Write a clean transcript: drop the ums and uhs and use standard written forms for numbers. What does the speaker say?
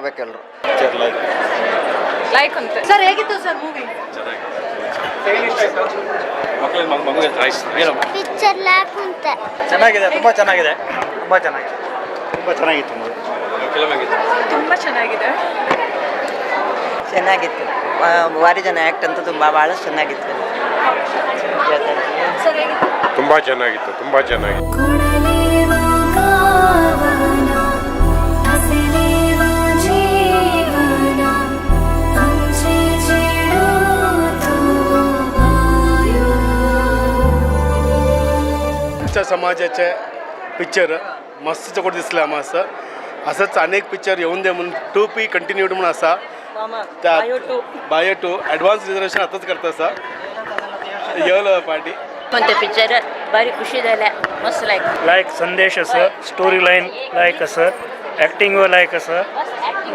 ಬೇಕೆಲ್ಲರೂ like ಅಂತ sir ಹೇಗಿತ್ತು sir movie? Picture lac ಅಂತ ಚೆನ್ನಾಗಿದೆ, ತುಂಬ ಚೆನ್ನಾಗಿದೆ, ತುಂಬ ಚೆನ್ನಾಗಿದೆ, ತುಂಬ ಚೆನ್ನಾಗಿತ್ತು ಮೂವಿ. ತುಂಬ ಚೆನ್ನಾಗಿದೆ. ಚೆನ್ನಾಗಿತ್ತು. ಭಾರಿ ಜನ ಆ್ಯಕ್ಟ್ ಅಂತೂ ಭಾಳ ಚೆನ್ನಾಗಿತ್ತು. ಸರ್ ಹೇಗಿತ್ತು? ತುಂಬ ಚೆನ್ನಾಗಿತ್ತು, ತುಂಬ ಚೆನ್ನಾಗಿತ್ತು. समाजाचे पिक्चर मस्त कोण दिसले आम्हाला असंच अनेक पिक्चर येऊन दे म्हणून 2P कंटिन्यूड म्हणून असा त्या बायो 2 ॲडव्हान्स रिझर्वेशन आताच करता असा येवलं पार्टी कोणते पिक्चर भारी खुशी झाल्या, मस्त लाईक लाईक संदेश असं, स्टोरी लाईन लाईक असं, ॲक्टिंग लाईक असं,